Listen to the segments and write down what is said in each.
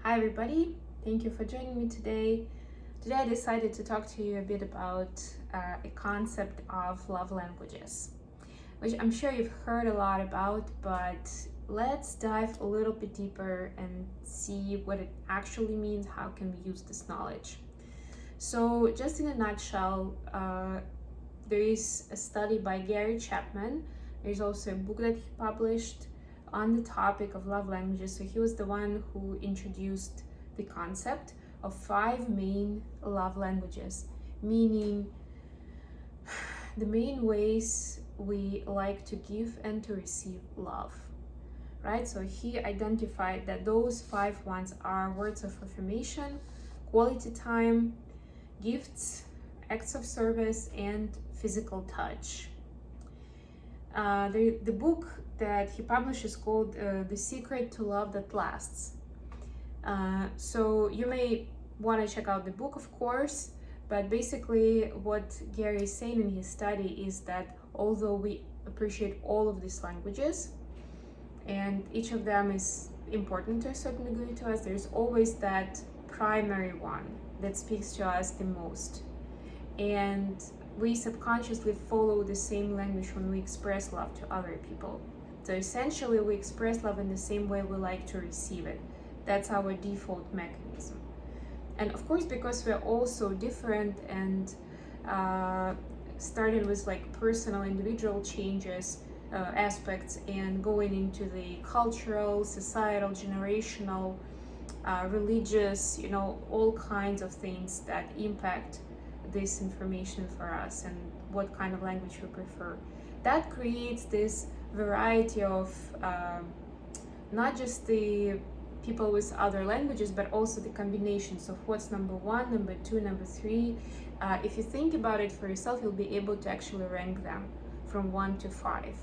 Hi everybody, thank you for joining me today. Today I decided to talk to you a bit about a concept of love languages, which I'm sure you've heard a lot about, but let's dive a little bit deeper and see what it actually means. How can we use this knowledge? So just in a nutshell, there is a study by Gary Chapman. There's also a book that he published on the topic of love languages. So he was the one who introduced the concept of 5 main love languages, meaning the main ways we like to give and to receive love, right? So he identified that those 5 ones are words of affirmation, quality time, gifts, acts of service, and physical touch. The book that he published is called The Secret to Love That Lasts. So you may want to check out the book, of course, but basically what Gary is saying in his study is that although we appreciate all of these languages, and each of them is important to a certain degree to us, there's always that primary one that speaks to us the most. And we subconsciously follow the same language when we express love to other people. So essentially, we express love in the same way we like to receive it. That's our default mechanism. And of course, because we're all so different and starting with like personal, individual changes, aspects, and going into the cultural, societal, generational, religious, all kinds of things that impact this information for us and what kind of language we prefer. That creates this variety of not just the people with other languages, but also the combinations of what's number 1, number 2, number 3. If you think about it for yourself, you'll be able to actually rank them from 1 to 5.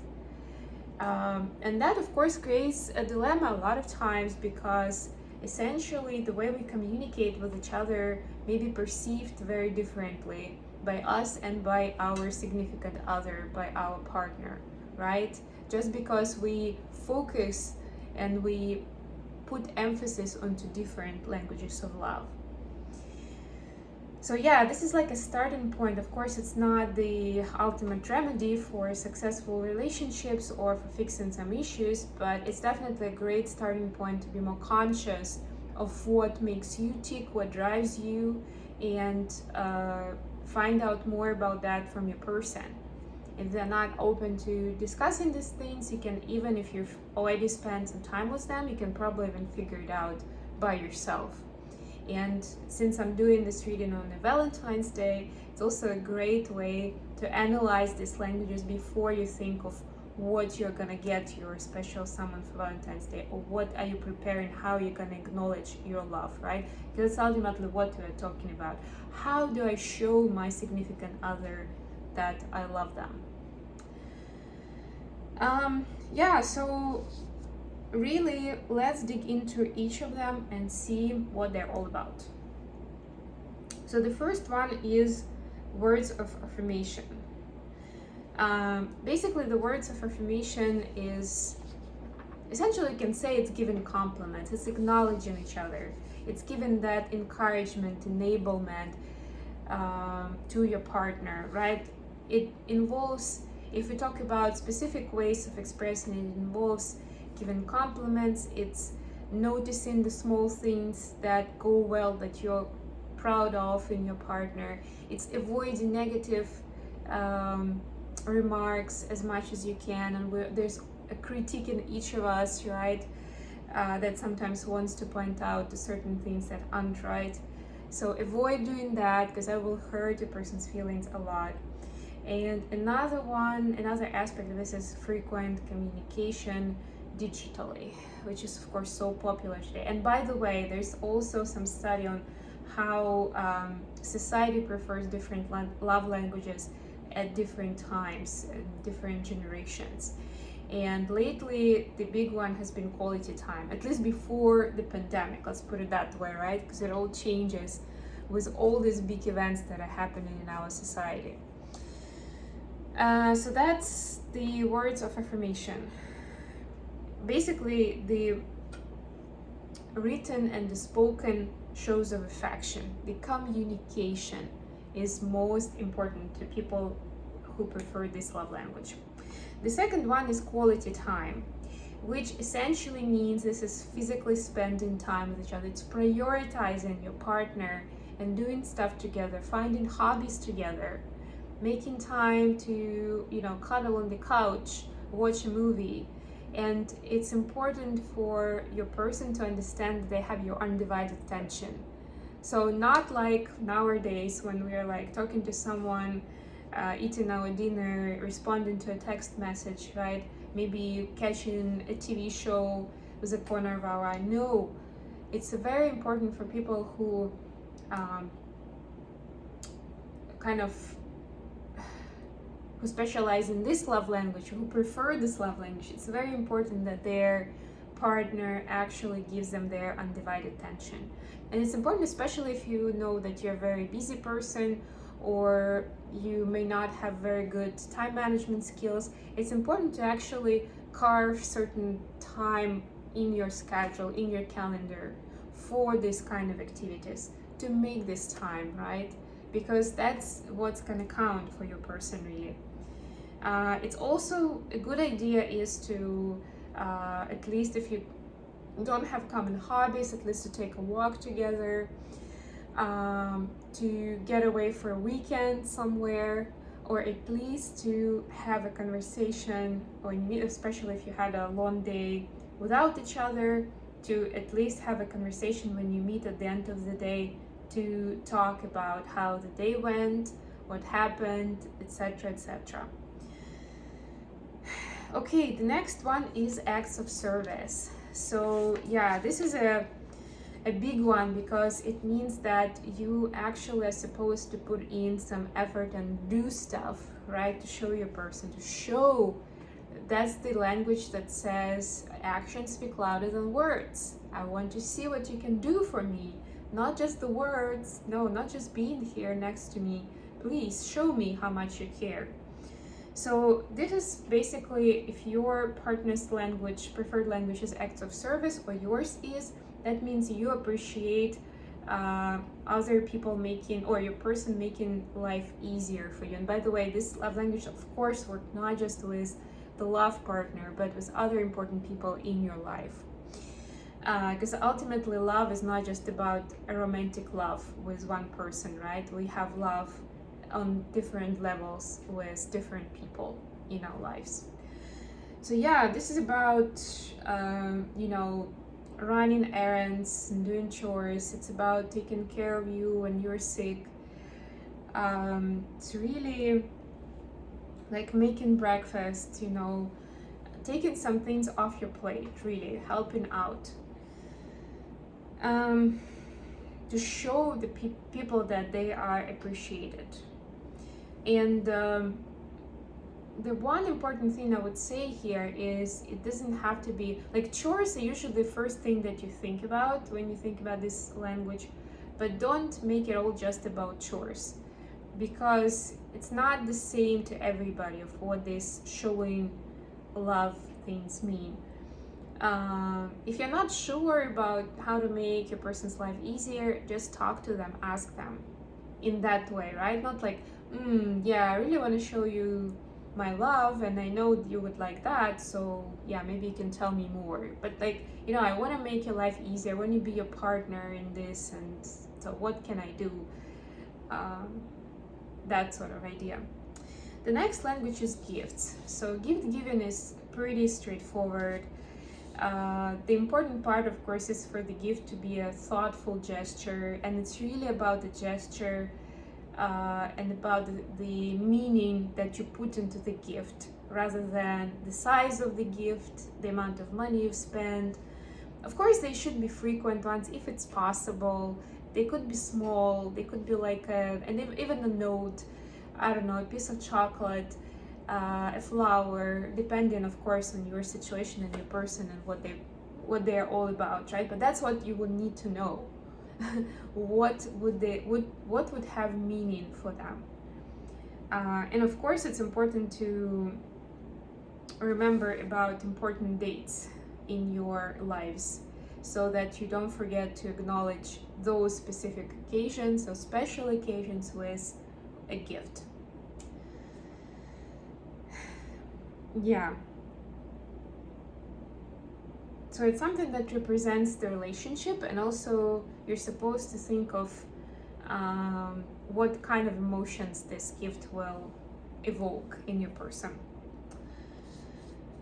And that, of course, creates a dilemma a lot of times, because essentially the way we communicate with each other may be perceived very differently by us and by our significant other, by our partner, right? Just because we focus and we put emphasis onto different languages of love. So yeah, this is like a starting point. Of course, it's not the ultimate remedy for successful relationships or for fixing some issues, but it's definitely a great starting point to be more conscious of what makes you tick, what drives you, and find out more about that from your person. If they're not open to discussing these things, you can, even if you've already spent some time with them, you can probably even figure it out by yourself. And since I'm doing this reading on a Valentine's Day, it's also a great way to analyze these languages before you think of what you're gonna get to your special someone for Valentine's Day, or what are you preparing, how you're gonna acknowledge your love, right? Because it's ultimately what we're talking about. How do I show my significant other that I love them? So really, let's dig into each of them and see what they're all about. So the first one is words of affirmation. Basically, the words of affirmation is, essentially you can say it's giving compliments, it's acknowledging each other, it's giving that encouragement, enablement to your partner, right? It involves, if we talk about specific ways of expressing it, it involves giving compliments, it's noticing the small things that go well, that you're proud of in your partner, it's avoiding negative remarks as much as you can, and there's a critique in each of us, right, that sometimes wants to point out to certain things that aren't right. So avoid doing that, because that will hurt a person's feelings a lot. And another aspect of this is frequent communication digitally, which is of course so popular today. And by the way, there's also some study on how society prefers different love languages at different times, different generations. And lately, the big one has been quality time, at least before the pandemic, let's put it that way, right? Because it all changes with all these big events that are happening in our society. So that's the words of affirmation. Basically, the written and the spoken shows of affection. The communication is most important to people who prefer this love language. The second one is quality time, which essentially means this is physically spending time with each other. It's prioritizing your partner and doing stuff together, finding hobbies together, making time to, cuddle on the couch, watch a movie. And it's important for your person to understand that they have your undivided attention. So not like nowadays when we are like talking to someone, eating our dinner, responding to a text message, right? Maybe catching a TV show with a corner of our eye. No, it's very important for people who who specialize in this love language, who prefer this love language. It's very important that their partner actually gives them their undivided attention. And it's important, especially if you know that you're a very busy person or you may not have very good time management skills. It's important to actually carve certain time in your schedule, in your calendar for this kind of activities, to make this time, right? Because that's what's gonna count for your person, really. It's also a good idea is to, at least if you don't have common hobbies, at least to take a walk together, to get away for a weekend somewhere, or at least to have a conversation, or especially if you had a long day without each other, to at least have a conversation when you meet at the end of the day, to talk about how the day went, what happened, etc., etc. Okay, the next one is acts of service. So yeah, this is a big one, because it means that you actually are supposed to put in some effort and do stuff, right, to show your person, to show. That's the language that says actions speak louder than words. I want to see what you can do for me, not just the words. No, not just being here next to me. Please show me how much you care. So this is basically, if your partner's language, preferred language is acts of service, or yours is, that means you appreciate other people making, or your person making life easier for you. And by the way, this love language, of course, works not just with the love partner, but with other important people in your life. Because ultimately, love is not just about a romantic love with one person, right? We have love on different levels with different people in our lives. So yeah, this is about running errands and doing chores. It's about taking care of you when you're sick. It's really like making breakfast, taking some things off your plate, really helping out, to show the people that they are appreciated. And the one important thing I would say here is, it doesn't have to be like chores are usually the first thing that you think about when you think about this language, but don't make it all just about chores, because it's not the same to everybody of what this showing love things mean. If you're not sure about how to make your person's life easier, just talk to them, ask them in that way, right? Not like, yeah, I really want to show you my love and I know you would like that, so yeah, maybe you can tell me more. But like, I want to make your life easier, I want to be your partner in this, and so what can I do? That sort of idea. The next language is gifts. So gift giving is pretty straightforward. The important part, of course, is for the gift to be a thoughtful gesture, and it's really about the gesture and about the meaning that you put into the gift, rather than the size of the gift, the amount of money you've spent. Of course, they should be frequent ones if it's possible. They could be small, they could be like even a note, I don't know, a piece of chocolate, a flower, depending, of course, on your situation and your person and what they're all about, right? But that's what you would need to know. what would have meaning for them, and of course, it's important to remember about important dates in your lives. so that you don't forget to acknowledge those specific occasions or special occasions with a gift. Yeah. So it's something that represents the relationship, and also you're supposed to think of what kind of emotions this gift will evoke in your person.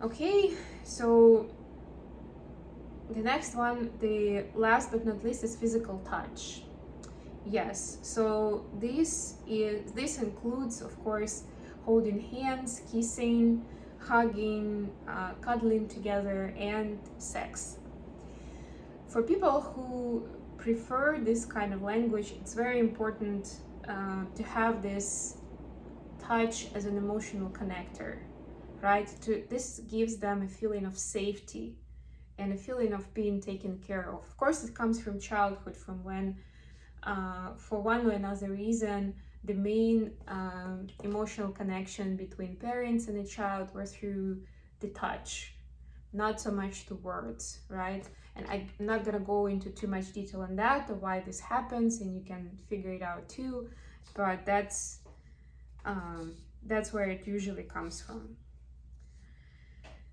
Okay, so the next one, the last but not least, is physical touch. Yes, so this includes, of course, holding hands, kissing, hugging, cuddling together, and sex. For people who prefer this kind of language, it's very important to have this touch as an emotional connector, right? This gives them a feeling of safety and a feeling of being taken care of. Of course, it comes from childhood, from when, for one or another reason, the main emotional connection between parents and a child were through the touch, not so much the words, right? And I'm not gonna go into too much detail on that or why this happens, and you can figure it out too, but that's where it usually comes from.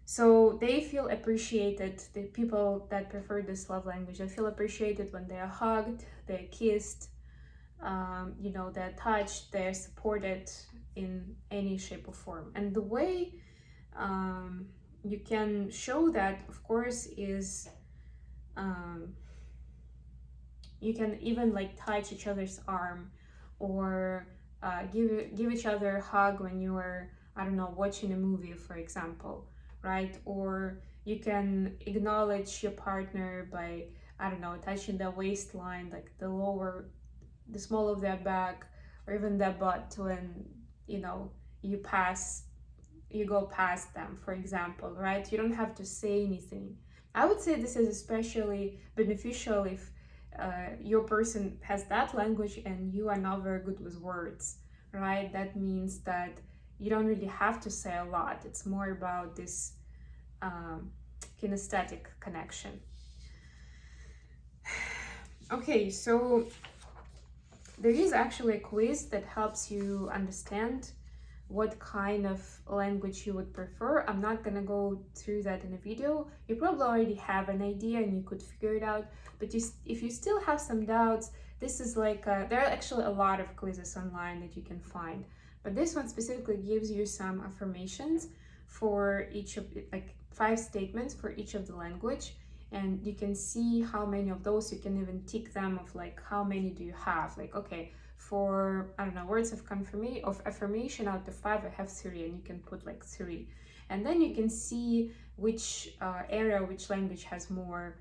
So they feel appreciated. The people that prefer this love language, they feel appreciated when they are hugged, they're kissed, they're touched, they're supported in any shape or form. And the way you can show that, of course, is you can even like touch each other's arm, or give each other a hug when you are, I don't know, watching a movie, for example, right? Or you can acknowledge your partner by, I don't know, touching the waistline, like the small of their back, or even their butt when, you go past them, for example, right? You don't have to say anything. I would say this is especially beneficial if your person has that language and you are not very good with words, right? That means that you don't really have to say a lot. It's more about this kinesthetic connection. Okay, so there is actually a quiz that helps you understand what kind of language you would prefer. I'm not gonna go through that in a video. You probably already have an idea and you could figure it out, but if you still have some doubts, this is like, there are actually a lot of quizzes online that you can find, but this one specifically gives you some affirmations for each of, like 5 statements for each of the language, and you can see how many of those, you can even tick them of like how many do you have, like, okay, for, I don't know, words of affirmation out of 5 I have 3, and you can put like 3, and then you can see which which language has more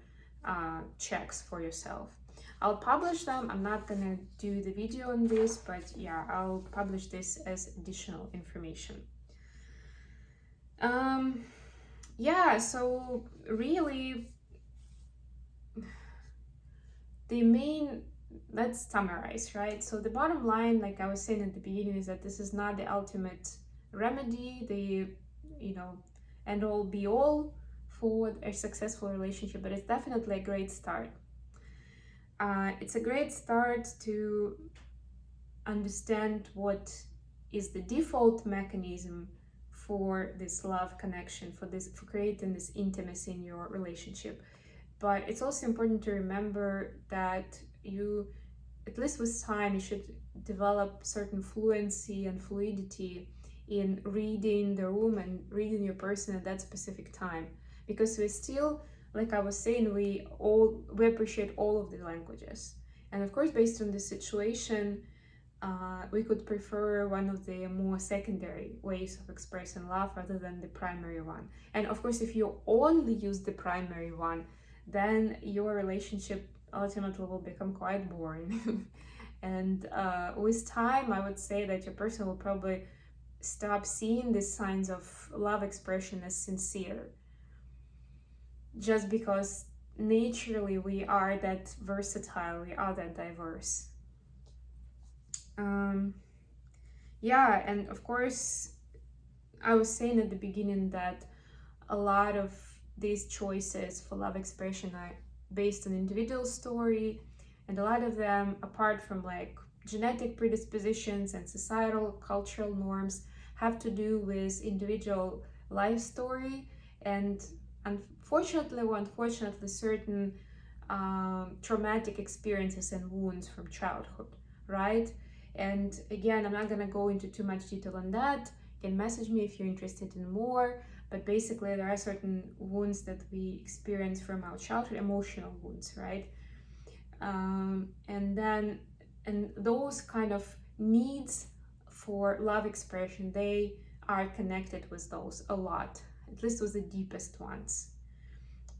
checks for yourself. I'll publish them. I'm not gonna do the video on this, but yeah, I'll publish this as additional information. Yeah, so really let's summarize, right? So the bottom line, like I was saying at the beginning, is that this is not the ultimate remedy, the end all be all for a successful relationship, but it's definitely a great start. It's a great start to understand what is the default mechanism for this love connection, for creating this intimacy in your relationship. But it's also important to remember that you, at least with time, you should develop certain fluency and fluidity in reading the room and reading your person at that specific time, because we still, like I was saying, we appreciate all of the languages, and of course, based on the situation, we could prefer one of the more secondary ways of expressing love rather than the primary one. And of course, if you only use the primary one, then your relationship ultimately will become quite boring. And with time, I would say that your person will probably stop seeing the signs of love expression as sincere, just because naturally we are that versatile, we are that diverse. Yeah, and of course, I was saying at the beginning that a lot of these choices for love expression are based on individual story, and a lot of them, apart from like genetic predispositions and societal cultural norms, have to do with individual life story and unfortunately or unfortunately certain traumatic experiences and wounds from childhood, right? And again, I'm not going to go into too much detail on that. You can message me if you're interested in more, but basically there are certain wounds that we experience from our childhood, emotional wounds, right? And those kind of needs for love expression, they are connected with those a lot, at least with the deepest ones.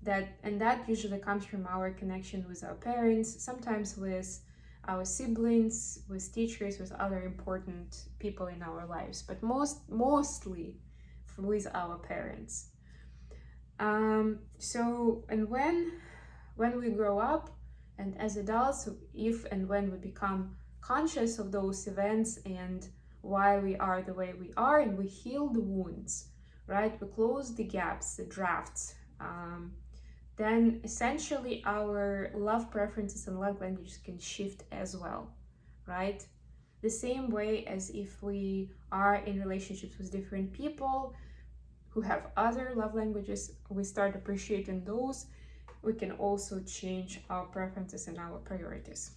That usually comes from our connection with our parents, sometimes with our siblings, with teachers, with other important people in our lives, but mostly with our parents. And when we grow up and as adults, if and when we become conscious of those events and why we are the way we are, and we heal the wounds, right? We close the gaps, the drafts. Then essentially our love preferences and love languages can shift as well, right? The same way as if we are in relationships with different people who have other love languages, we start appreciating those, we can also change our preferences and our priorities.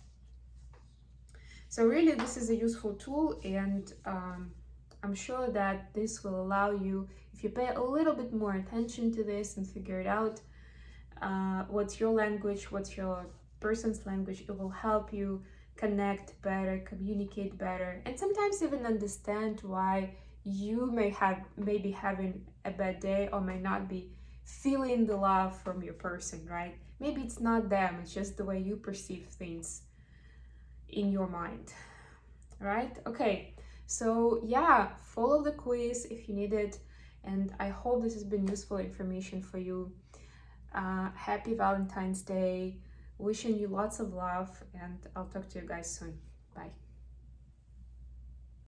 So really this is a useful tool, and I'm sure that this will allow you, if you pay a little bit more attention to this and figure it out, what's your language, what's your person's language, it will help you connect better, communicate better, and sometimes even understand why you may be having a bad day or may not be feeling the love from your person, right? Maybe it's not them, it's just the way you perceive things in your mind, right? Okay, so yeah, follow the quiz if you need it, and I hope this has been useful information for you. Happy Valentine's Day, wishing you lots of love, and I'll talk to you guys soon. Bye.